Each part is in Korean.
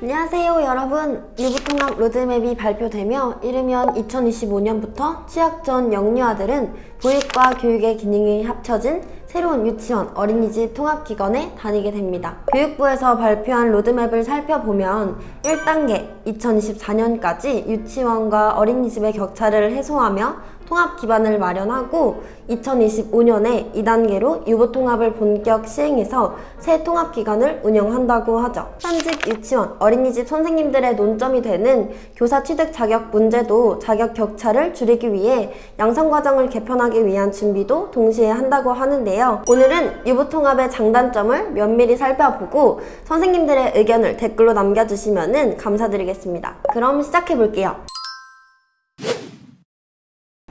안녕하세요 여러분. 유부통합 로드맵이 발표되며 이르면 2025년부터 취학 전 영유아들은 보육과 교육의 기능이 합쳐진 새로운 유치원, 어린이집 통합기관에 다니게 됩니다. 교육부에서 발표한 로드맵을 살펴보면 1단계 2024년까지 유치원과 어린이집의 격차를 해소하며 통합 기반을 마련하고 2025년에 2단계로 유보통합을 본격 시행해서 새 통합기관을 운영한다고 하죠. 현직 유치원, 어린이집 선생님들의 논점이 되는 교사 취득 자격 문제도 자격 격차를 줄이기 위해 양성과정을 개편하기 위한 준비도 동시에 한다고 하는데요. 오늘은 유보통합의 장단점을 면밀히 살펴보고 선생님들의 의견을 댓글로 남겨주시면 감사드리겠습니다. 그럼 시작해볼게요.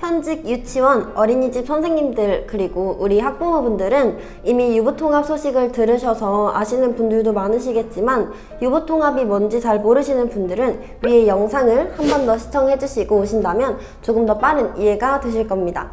현직 유치원, 어린이집 선생님들 그리고 우리 학부모분들은 이미 유보통합 소식을 들으셔서 아시는 분들도 많으시겠지만 유보통합이 뭔지 잘 모르시는 분들은 위에 영상을 한 번 더 시청해주시고 오신다면 조금 더 빠른 이해가 되실 겁니다.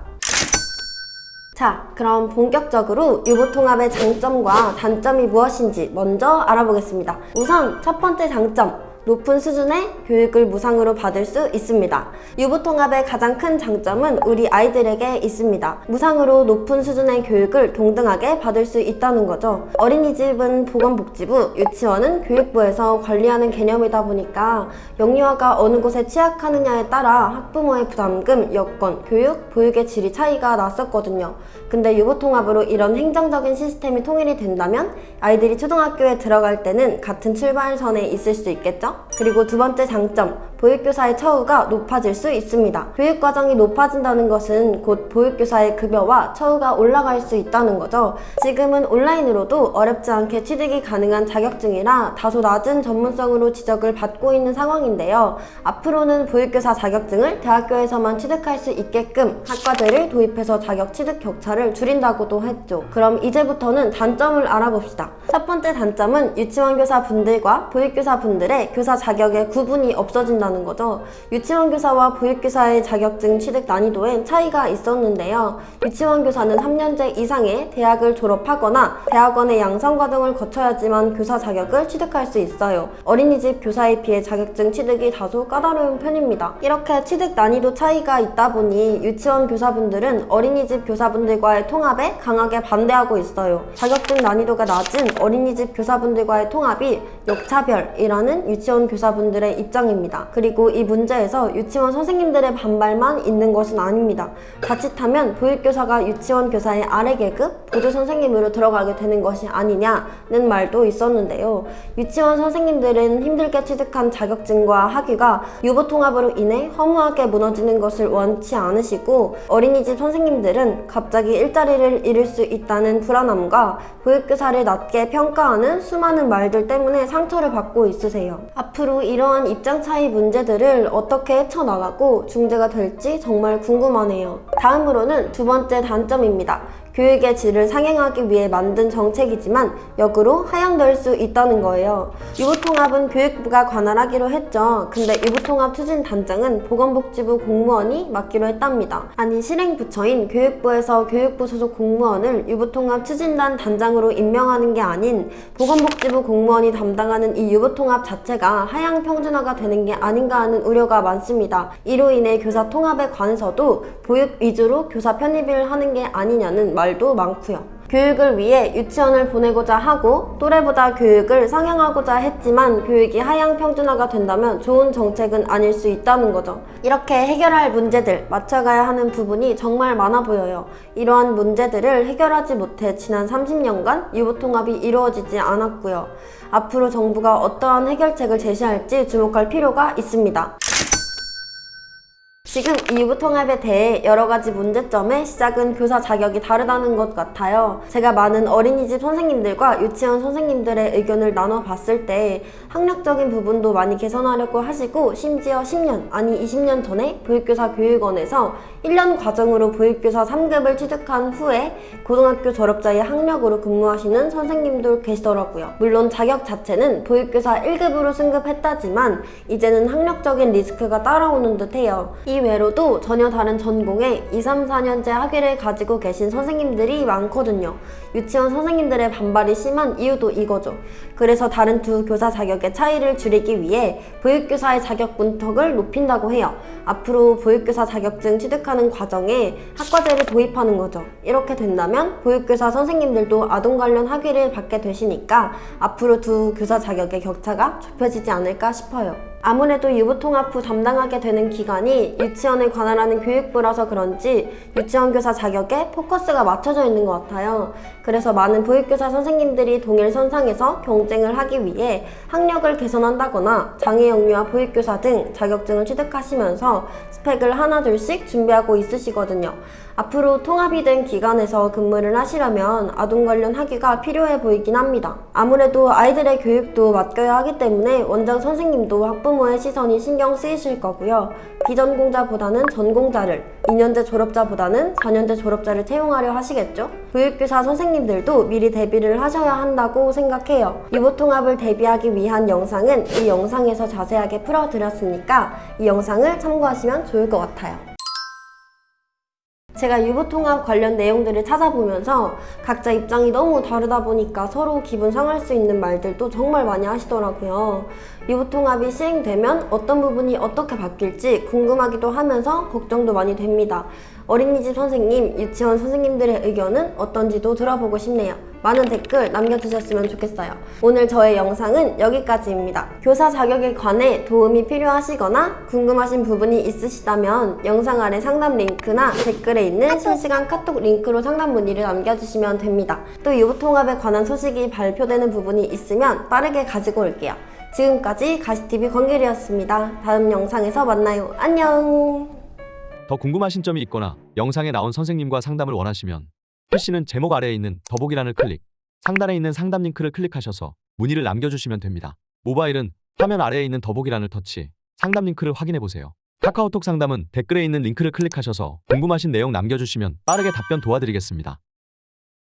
자, 그럼 본격적으로 유보통합의 장점과 단점이 무엇인지 먼저 알아보겠습니다. 우선 첫 번째 장점, 높은 수준의 교육을 무상으로 받을 수 있습니다. 유보통합의 가장 큰 장점은 우리 아이들에게 있습니다. 무상으로 높은 수준의 교육을 동등하게 받을 수 있다는 거죠. 어린이집은 보건복지부, 유치원은 교육부에서 관리하는 개념이다 보니까 영유아가 어느 곳에 취약하느냐에 따라 학부모의 부담금, 여건, 교육, 보육의 질이 차이가 났었거든요. 근데 유보통합으로 이런 행정적인 시스템이 통일이 된다면 아이들이 초등학교에 들어갈 때는 같은 출발선에 있을 수 있겠죠? 그리고 두 번째 장점, 보육교사의 처우가 높아질 수 있습니다. 교육과정이 높아진다는 것은 곧 보육교사의 급여와 처우가 올라갈 수 있다는 거죠. 지금은 온라인으로도 어렵지 않게 취득이 가능한 자격증이라 다소 낮은 전문성으로 지적을 받고 있는 상황인데요. 앞으로는 보육교사 자격증을 대학교에서만 취득할 수 있게끔 학과제를 도입해서 자격 취득 격차를 줄인다고도 했죠. 그럼 이제부터는 단점을 알아봅시다. 첫 번째 단점은 유치원 교사분들과 보육교사분들의 교사 자격의 구분이 없어진다는 거죠. 유치원 교사와 보육교사의 자격증 취득 난이도엔 차이가 있었는데요. 유치원 교사는 3년제 이상의 대학을 졸업하거나 대학원의 양성과정을 거쳐야지만 교사 자격을 취득할 수 있어요. 어린이집 교사에 비해 자격증 취득이 다소 까다로운 편입니다. 이렇게 취득 난이도 차이가 있다 보니 유치원 교사분들은 어린이집 교사분들과의 통합에 강하게 반대하고 있어요. 자격증 난이도가 낮은 어린이집 교사분들과의 통합이 역차별이라는 유치원 교사분들의 입장입니다. 그리고 이 문제에서 유치원 선생님들의 반발만 있는 것은 아닙니다. 자칫하면 보육교사가 유치원 교사의 아래 계급, 보조 선생님으로 들어가게 되는 것이 아니냐는 말도 있었는데요. 유치원 선생님들은 힘들게 취득한 자격증과 학위가 유보통합으로 인해 허무하게 무너지는 것을 원치 않으시고 어린이집 선생님들은 갑자기 일자리를 잃을 수 있다는 불안함과 보육교사를 낮게 평가하는 수많은 말들 때문에 상처를 받고 있으세요. 앞으로 이러한 입장 차이 문제들을 어떻게 헤쳐나가고 중재가 될지 정말 궁금하네요. 다음으로는 두 번째 단점입니다. 교육의 질을 상향하기 위해 만든 정책이지만 역으로 하향될 수 있다는 거예요. 유보통합은 교육부가 관할하기로 했죠. 근데 유보통합 추진 단장은 보건복지부 공무원이 맡기로 했답니다. 아니 실행부처인 교육부에서 교육부 소속 공무원을 유보통합 추진단 단장으로 임명하는 게 아닌 보건복지부 공무원이 담당하는 이 유보통합 자체가 하향 평준화가 되는 게 아닌가 하는 우려가 많습니다. 이로 인해 교사 통합에 관해서도 보육 위주로 교사 편입을 하는 게 아니냐는 말도 많고요. 교육을 위해 유치원을 보내고자 하고 또래보다 교육을 상향하고자 했지만 교육이 하향 평준화가 된다면 좋은 정책은 아닐 수 있다는 거죠. 이렇게 해결할 문제들, 맞춰가야 하는 부분이 정말 많아 보여요. 이러한 문제들을 해결하지 못해 지난 30년간 유보통합이 이루어지지 않았고요. 앞으로 정부가 어떠한 해결책을 제시할지 주목할 필요가 있습니다. 지금 이 유보통합에 대해 여러가지 문제점의 시작은 교사 자격이 다르다는 것 같아요. 제가 많은 어린이집 선생님들과 유치원 선생님들의 의견을 나눠봤을 때 학력적인 부분도 많이 개선하려고 하시고 심지어 10년, 아니 20년 전에 보육교사 교육원에서 1년 과정으로 보육교사 3급을 취득한 후에 고등학교 졸업자의 학력으로 근무하시는 선생님도 계시더라고요. 물론 자격 자체는 보육교사 1급으로 승급했다지만 이제는 학력적인 리스크가 따라오는 듯해요. 이 외로도 전혀 다른 전공에 2, 3, 4년제 학위를 가지고 계신 선생님들이 많거든요. 유치원 선생님들의 반발이 심한 이유도 이거죠. 그래서 다른 두 교사 자격의 차이를 줄이기 위해 보육교사의 자격 문턱을 높인다고 해요. 앞으로 보육교사 자격증 취득하는 과정에 학과제를 도입하는 거죠. 이렇게 된다면 보육교사 선생님들도 아동 관련 학위를 받게 되시니까 앞으로 두 교사 자격의 격차가 좁혀지지 않을까 싶어요. 아무래도 유보통합 후 담당하게 되는 기관이 유치원에 관할하는 교육부라서 그런지 유치원 교사 자격에 포커스가 맞춰져 있는 것 같아요. 그래서 많은 보육교사 선생님들이 동일 선상에서 경쟁을 하기 위해 학력을 개선한다거나 장애영유아 보육교사 등 자격증을 취득하시면서 스펙을 하나둘씩 준비하고 있으시거든요. 앞으로 통합이 된 기관에서 근무를 하시려면 아동 관련 학위가 필요해 보이긴 합니다. 아무래도 아이들의 교육도 맡겨야 하기 때문에 원장 선생님도 학부모의 시선이 신경 쓰이실 거고요. 비전공자보다는 전공자를, 2년제 졸업자보다는 4년제 졸업자를 채용하려 하시겠죠? 보육교사 선생님들도 미리 대비를 하셔야 한다고 생각해요. 유보통합을 대비하기 위한 영상은 이 영상에서 자세하게 풀어드렸으니까 이 영상을 참고하시면 좋을 것 같아요. 제가 유보통합 관련 내용들을 찾아보면서 각자 입장이 너무 다르다 보니까 서로 기분 상할 수 있는 말들도 정말 많이 하시더라고요. 유보통합이 시행되면 어떤 부분이 어떻게 바뀔지 궁금하기도 하면서 걱정도 많이 됩니다. 어린이집 선생님, 유치원 선생님들의 의견은 어떤지도 들어보고 싶네요. 많은 댓글 남겨주셨으면 좋겠어요. 오늘 저의 영상은 여기까지입니다. 교사 자격에 관해 도움이 필요하시거나 궁금하신 부분이 있으시다면 영상 아래 상담 링크나 댓글에 있는 실시간 카톡 링크로 상담 문의를 남겨주시면 됩니다. 또 유보통합에 관한 소식이 발표되는 부분이 있으면 빠르게 가지고 올게요. 지금까지 가시TV 권길이었습니다. 다음 영상에서 만나요. 안녕! 더 궁금하신 점이 있거나 영상에 나온 선생님과 상담을 원하시면 PC는 제목 아래에 있는 더보기란을 클릭, 상단에 있는 상담 링크를 클릭하셔서 문의를 남겨주시면 됩니다. 모바일은 화면 아래에 있는 더보기란을 터치, 상담 링크를 확인해보세요. 카카오톡 상담은 댓글에 있는 링크를 클릭하셔서 궁금하신 내용 남겨주시면 빠르게 답변 도와드리겠습니다.